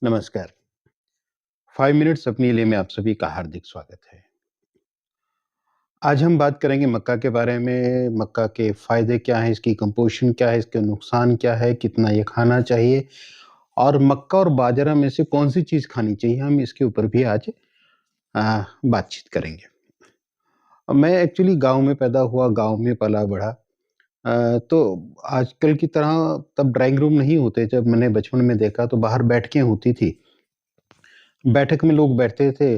नमस्कार। 5 मिनट्स अपने लिए में आप सभी का हार्दिक स्वागत है। आज हम बात करेंगे मक्का के बारे में, मक्का के फ़ायदे क्या हैं, इसकी कंपोज़िशन क्या है, इसके नुकसान क्या है, कितना ये खाना चाहिए और मक्का और बाजरा में से कौन-सी चीज़ खानी चाहिए, हम इसके ऊपर भी आज बातचीत करेंगे। मैं एक्चुअली गाँव में पैदा हुआ, गाँव में पला-बढ़ा। तो आजकल की तरह तब ड्राइंग रूम नहीं होते, जब मैंने बचपन में देखा तो बाहर बैठकें होती थी। बैठक में लोग बैठते थे,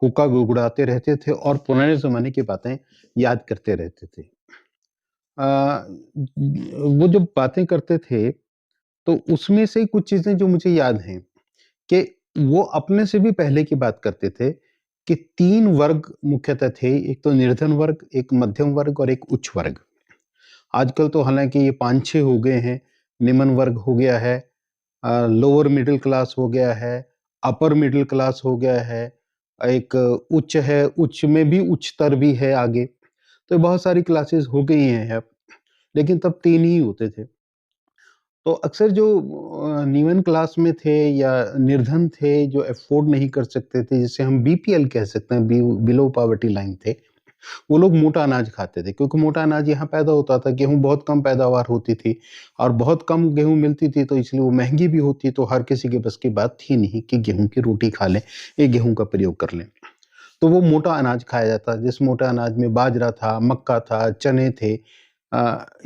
हुक्का गुड़गुड़ाते रहते थे और पुराने ज़माने की बातें याद करते रहते थे। वो जब बातें करते थे, तो उसमें से कुछ चीज़ें जो मुझे याद हैं कि वो अपने से भी पहले की बात करते थे कि 3 वर्ग मुख्यतः थे, एक तो निर्धन वर्ग, एक मध्यम वर्ग और एक उच्च वर्ग। आजकल तो हालाँकि ये 5-6 हो गए हैं, निम्न वर्ग हो गया है, लोअर मिडल क्लास हो गया है, अपर मिडल क्लास हो गया है, एक उच्च है, उच्च में भी उच्चतर भी है आगे। तो बहुत सारी क्लासेस हो गई हैं अब, लेकिन तब 3 ही होते थे। तो अक्सर जो निम्न क्लास में थे या निर्धन थे, जो अफ़ोर्ड नहीं कर सकते थे, जिसे हम बीपीएल कह सकते हैं, बिलो पॉवर्टी लाइन थे, वो लोग मोटा अनाज खाते थे क्योंकि मोटा अनाज यहाँ पैदा होता था, गेहूँ बहुत कम पैदावार होती थी और बहुत कम गेहूँ मिलती थी, तो इसलिए वो महँगी भी होती, तो हर किसी के बस की बात थी नहीं कि गेहूँ की रोटी खा लें, ये गेहूँ का प्रयोग कर लें। तो वो मोटा अनाज खाया जाता, जिस मोटा अनाज में बाजरा था, मक्का था, चने थे,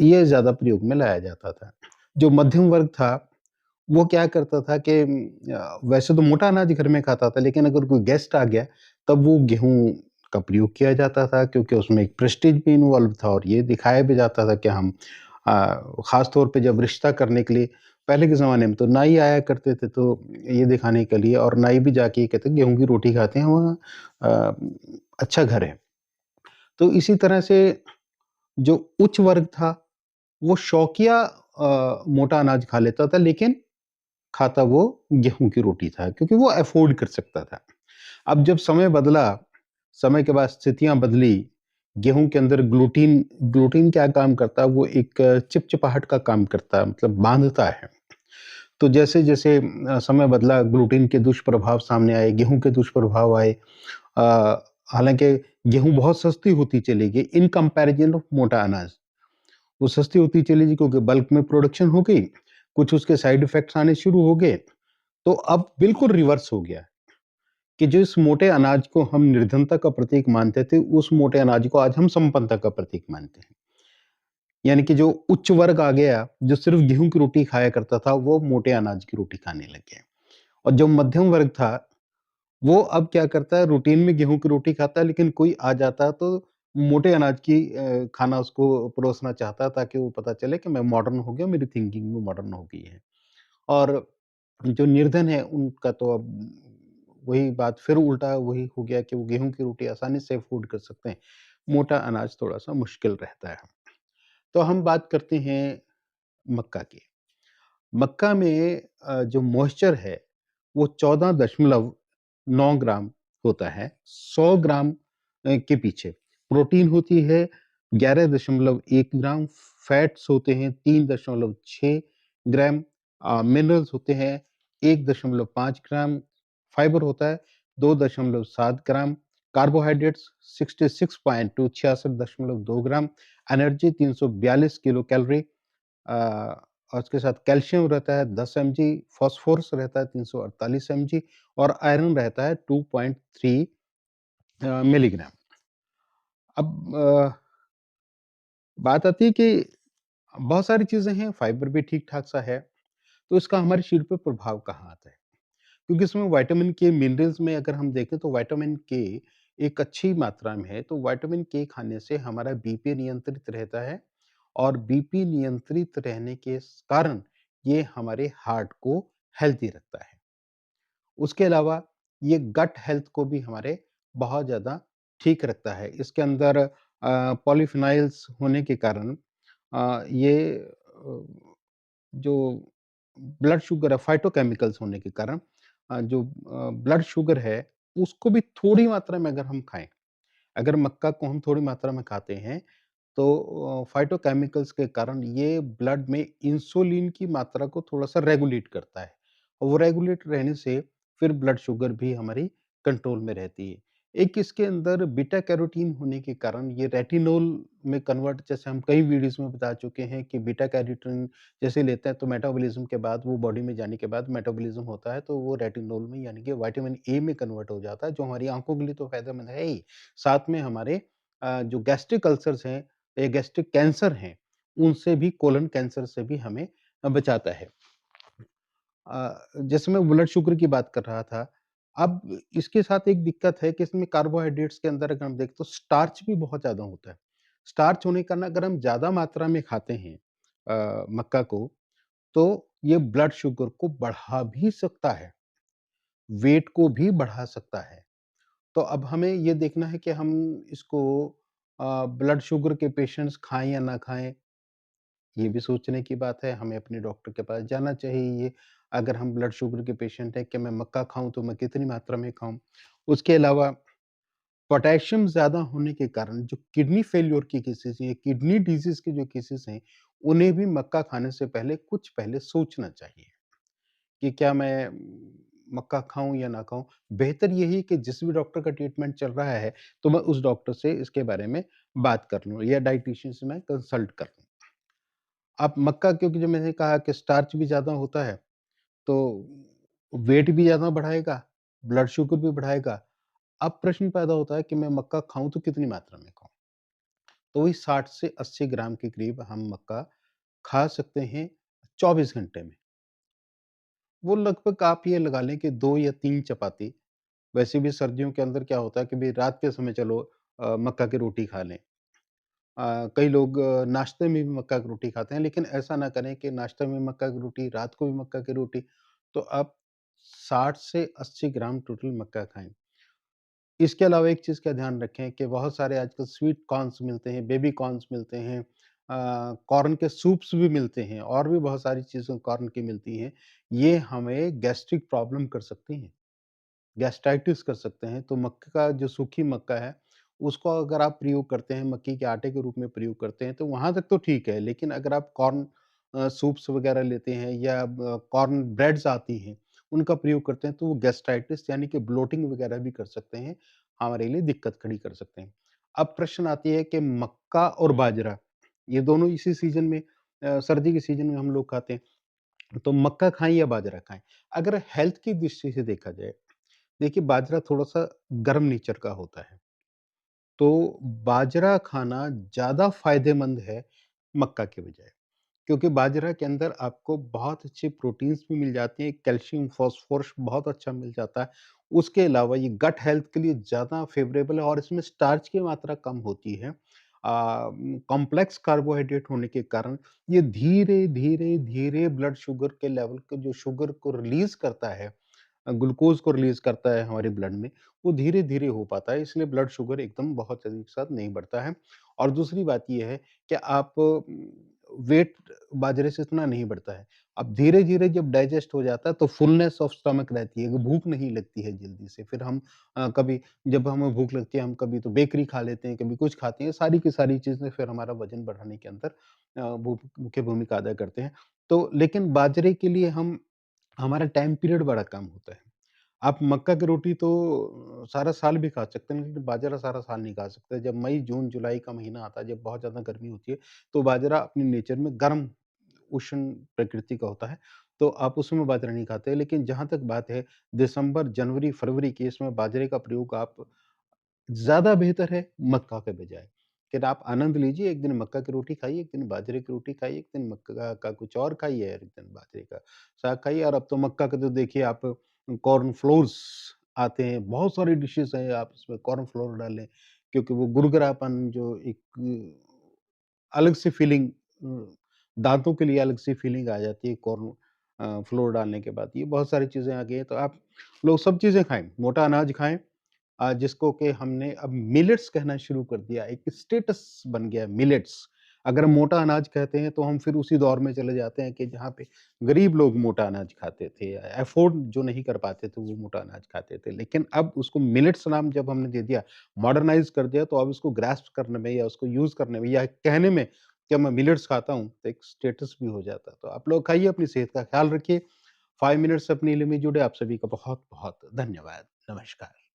ये ज़्यादा प्रयोग में लाया जाता था। जो मध्यम वर्ग था, वो क्या करता था कि वैसे तो मोटा अनाज घर में खाता था, लेकिन अगर कोई गेस्ट आ गया, तब वो गेहूँ का प्रयोग किया जाता था क्योंकि उसमें एक प्रेस्टीज भी इन्वॉल्व था और ये दिखाया भी जाता था कि हम ख़ास तौर पे जब रिश्ता करने के लिए पहले के ज़माने में तो नाई आया करते थे, तो ये दिखाने के लिए और नाई भी जाके ये कहते गेहूँ की रोटी खाते हैं, वहाँ अ, अच्छा घर है। तो इसी तरह से जो उच्च वर्ग था, वो शौकिया मोटा अनाज खा लेता था, लेकिन खाता वो गेहूँ की रोटी था क्योंकि वो अफ़ोर्ड कर सकता था। अब जब समय बदला, समय के बाद स्थितियाँ बदली, गेहूँ के अंदर ग्लूटीन ग्लूटीन क्या काम करता है, वो एक चिपचिपाहट का काम करता है, मतलब बाँधता है। तो जैसे-जैसे समय बदला, ग्लूटीन के दुष्प्रभाव सामने आए, गेहूँ के दुष्प्रभाव आए। अ, हालाँकि गेहूँ बहुत सस्ती होती चली गई इन कंपैरिज़न ऑफ मोटा अनाज। वो सस्ती होती चली गई क्योंकि बल्क में प्रोडक्शन हो गई, कुछ उसके साइड इफ़ेक्ट्स आने शुरू हो गए, तो अब बिल्कुल रिवर्स हो गया कि जिस मोटे अनाज को हम निर्धनता का प्रतीक मानते थे, उस मोटे अनाज को आज हम संपन्नता का प्रतीक मानते हैं। यानी कि जो उच्च वर्ग आ गया, जो सिर्फ़ गेहूँ की रोटी खाया करता था, वो मोटे अनाज की रोटी खाने लग गया और जो मध्यम वर्ग था, वो अब क्या करता है, रूटीन में गेहूँ की रोटी खाता है, लेकिन कोई आ जाता है तो मोटे अनाज की खाना उसको परोसना चाहता है ताकि वो पता चले कि मैं मॉडर्न हो गया, मेरी थिंकिंग भी मॉडर्न हो गई है। और जो निर्धन है उनका तो अब वही बात फिर उल्टा वही हो गया कि वो गेहूँ की रोटी आसानी से अफ़ोर्ड कर सकते हैं। मोटा अनाज थोड़ा-सा मुश्किल रहता है। तो हम बात करते हैं मक्का की। मक्का में जो मॉइस्चर है, वो 14.9 ग्राम होता है, 100 ग्राम के पीछे। प्रोटीन होती है 11.1 ग्राम, फैट्स होते हैं 3.6 ग्राम, मिनरल्स होते हैं 1.5 ग्राम, फाइबर होता है 2.7 ग्राम, कार्बोहाइड्रेट्स 66.2 66.2 ग्राम, एनर्जी 342 किलो कैलोरी, अ, और उसके साथ कैल्शियम रहता है 10 एमजी, फास्फोरस रहता है 348 एमजी और आयरन रहता है 2.3 मिलीग्राम। अब बात आती है कि बहुत सारी चीज़ें हैं, फाइबर भी ठीक-ठाक सा है, तो इसका हमारे शरीर पे प्रभाव कहाँ आता है? क्योंकि इसमें विटामिन के, मिनरल्स में अगर हम देखें तो विटामिन के एक अच्छी मात्रा में है, तो विटामिन के खाने से हमारा बीपी नियंत्रित रहता है और बीपी नियंत्रित रहने के कारण ये हमारे हार्ट को हेल्दी रखता है। उसके अलावा ये गट हेल्थ को भी हमारे बहुत ज़्यादा ठीक रखता है। इसके अंदर पॉलीफिनाइल्स होने के कारण ये जो ब्लड शुगर है, फाइटोकेमिकल्स होने के कारण जो ब्लड शुगर है, उसको भी थोड़ी मात्रा में अगर हम खाएँ, अगर मक्का को हम थोड़ी मात्रा में खाते हैं, तो फाइटोकेमिकल्स के कारण ये ब्लड में इंसुलिन की मात्रा को थोड़ा-सा रेगुलेट करता है और वो रेगुलेट रहने से फिर ब्लड शुगर भी हमारी कंट्रोल में रहती है। एक इसके अंदर बीटा कैरोटीन होने के कारण ये रेटिनॉल में कन्वर्ट, जैसे हम कई वीडियोज़ में बता चुके हैं कि बीटा कैरोटीन जैसे लेते हैं तो मेटाबॉलिज़्म के बाद वो बॉडी में जाने के बाद मेटाबॉलिज़्म होता है तो वो रेटिनॉल में यानी कि विटामिन ए में कन्वर्ट हो जाता है, जो हमारी आँखों के लिए तो फ़ायदेमंद है ही। साथ में हमारे जो गैस्ट्रिक अल्सर्स हैं या गैस्ट्रिक कैंसर हैं, उनसे भी, कोलन कैंसर से भी हमें बचाता है। जैसे मैं ब्लड शुगर की बात कर रहा था, अब इसके साथ एक दिक्कत है कि इसमें कार्बोहाइड्रेट्स के अंदर अगर हम देखें तो स्टार्च भी बहुत ज़्यादा होता है। स्टार्च होने के कारण अगर हम ज़्यादा मात्रा में खाते हैं मक्का को, तो ये ब्लड शुगर को बढ़ा भी सकता है, वेट को भी बढ़ा सकता है। तो अब हमें ये देखना है कि हम इसको ब्लड शुगर के पेशेंट्स खाएँ या ना खाएँ, ये भी सोचने की बात है, हमें अपने डॉक्टर के पास जाना चाहिए। अगर हम ब्लड शुगर के पेशेंट हैं कि मैं मक्का खाऊँ तो मैं कितनी मात्रा में खाऊँ? उसके अलावा पोटेशियम ज़्यादा होने के कारण जो किडनी फेल्योर की केसेज़ हैं, किडनी डिज़ीज़ के जो केसेज़ हैं, उन्हें भी मक्का खाने से पहले कुछ पहले सोचना चाहिए कि क्या मैं मक्का खाऊँ या ना खाऊँ? बेहतर यही है कि जिस भी डॉक्टर का ट्रीटमेंट चल रहा है, तो मैं उस डॉक्टर से इसके बारे में बात कर लूँ या डायटीशियन से मैं कंसल्ट कर लूँ। अब मक्का, क्योंकि जो मैंने कहा कि स्टार्च भी ज़्यादा होता है, तो वेट भी ज़्यादा बढ़ाएगा, ब्लड शुगर भी बढ़ाएगा। अब प्रश्न पैदा होता है कि मैं मक्का खाऊँ तो कितनी मात्रा में खाऊँ? तो वही 60 से 80 ग्राम के करीब हम मक्का खा सकते हैं 24 घंटे में। वो लगभग आप ये लगा लें कि 2 या 3 चपाती, वैसे भी सर्दियों के अंदर क्या होता है कि भई रात के समय चलो मक्का की रोटी खा लें। कई लोग नाश्ते में भी मक्का की रोटी खाते हैं, लेकिन ऐसा ना करें कि नाश्ते में मक्का की रोटी, रात को भी मक्का की रोटी। तो आप 60 से 80 ग्राम टोटल मक्का खाएँ। इसके अलावा एक चीज़ का ध्यान रखें कि बहुत सारे आजकल स्वीट कॉर्न्स मिलते हैं, बेबी कॉर्न्स मिलते हैं, कॉर्न के सूप्स भी मिलते हैं और भी बहुत सारी चीज़ें कॉर्न की मिलती हैं। ये हमें गैस्ट्रिक प्रॉब्लम कर सकती हैं। गैस्ट्राइटिस कर सकते हैं, तो मक्के का जो सूखी मक्का है, उसको अगर आप प्रयोग करते हैं, मक्के के आटे के रूप में प्रयोग करते हैं, तो वहाँ तक तो ठीक है। लेकिन अगर आप कॉर्न सूप्स वगैरह लेते हैं या कॉर्न ब्रेड्स आती हैं, उनका प्रयोग करते हैं, तो वो गैस्ट्राइटिस यानी कि ब्लोटिंग वगैरह भी कर सकते हैं, हमारे लिए दिक्कत खड़ी कर सकते हैं। अब प्रश्न आती है कि मक्का और बाजरा, ये दोनों इसी सीज़न में सर्दी के सीज़न में हम लोग खाते हैं, तो मक्का खाएँ या बाजरा खाएँ? अगर हेल्थ की दृष्टि से देखा जाए, देखिए बाजरा थोड़ा-सा गर्म नेचर का होता है, तो बाजरा खाना ज़्यादा फ़ायदेमंद है मक्का के बजाय। क्योंकि बाजरा के अंदर आपको बहुत अच्छे प्रोटीन्स भी मिल जाते हैं, कैल्शियम, फास्फोरस बहुत अच्छा मिल जाता है। उसके अलावा ये गट हेल्थ के लिए ज़्यादा फ़ेवरेबल है और इसमें स्टार्च की मात्रा कम होती है। कॉम्प्लेक्स कार्बोहाइड्रेट होने के कारण ये धीरे, धीरे, धीरे ब्लड शुगर के लेवल को, जो शुगर को रिलीज़ करता है, ग्लूकोज़ को रिलीज़ करता है हमारे ब्लड में, वो धीरे-धीरे हो पाता है, इसलिए ब्लड शुगर एकदम बहुत तेज़ी के साथ नहीं बढ़ता है। और दूसरी बात ये है कि आप वेट बाजरे से इतना नहीं बढ़ता है। अब धीरे-धीरे जब डाइजेस्ट हो जाता है तो फुलनेस ऑफ स्टमक रहती है, कि भूख नहीं लगती है जल्दी से। फिर हम कभी, जब हमें भूख लगती है, हम कभी तो बेकरी खा लेते हैं, कभी कुछ खाते हैं, सारी की सारी चीज़ें फिर हमारा वज़न बढ़ाने के अंदर मुख्य भूमिका अदा करते हैं। तो लेकिन बाजरे के लिए हमारा टाइम पीरियड बड़ा कम होता है। आप मक्का की रोटी तो सारा साल भी खा सकते हैं, लेकिन बाजरा सारा साल नहीं खा सकते। जब मई, जून, जुलाई का महीना आता है, जब बहुत ज़्यादा गर्मी होती है, तो बाजरा अपने नेचर में गर्म, उष्ण प्रकृति का होता है, तो आप उसमें बाजरा नहीं खाते। लेकिन जहाँ तक बात है दिसंबर, जनवरी, फरवरी की, इसमें बाजरे का प्रयोग आप ज़्यादा बेहतर है मक्का के बजाय। फिर आप आनंद लीजिए, एक दिन मक्का की रोटी खाइए, एक दिन बाजरे की रोटी खाइए, एक दिन मक्का का कुछ और खाइए और एक दिन बाजरे का साग खाइए। और अब तो मक्का का तो देखिए आप कॉर्न फ्लोर्स आते हैं, बहुत सारी डिशेज़ हैं, आप उसमें कॉर्न फ्लोर डालें, क्योंकि वो गुरगुरापन जो एक अलग सी फीलिंग, दाँतों के लिए अलग सी फीलिंग आ जाती है कॉर्न फ्लोर डालने के बाद। ये बहुत सारी चीज़ें आ गई हैं, तो आप लोग सब चीज़ें खाएँ, मोटा अनाज खाएँ, जिसको कि हमने अब मिलेट्स कहना शुरू कर दिया, एक स्टेटस बन गया है मिलेट्स। अगर हम मोटा अनाज कहते हैं तो हम फिर उसी दौर में चले जाते हैं कि जहाँ पे गरीब लोग मोटा अनाज खाते थे, अफ़ोर्ड जो नहीं कर पाते थे वो मोटा अनाज खाते थे। लेकिन अब उसको मिलेट्स नाम जब हमने दे दिया, मॉडर्नाइज़ कर दिया, तो अब इसको ग्रास्प करने में या उसको यूज़ करने में या कहने में कि मैं मिलेट्स खाता हूँ, तो एक स्टेटस भी हो जाता है। तो आप लोग खाइए, अपनी सेहत का ख़्याल रखिए। 5 मिनट्स अपने लिए में जुड़े, आप सभी का बहुत-बहुत धन्यवाद। नमस्कार।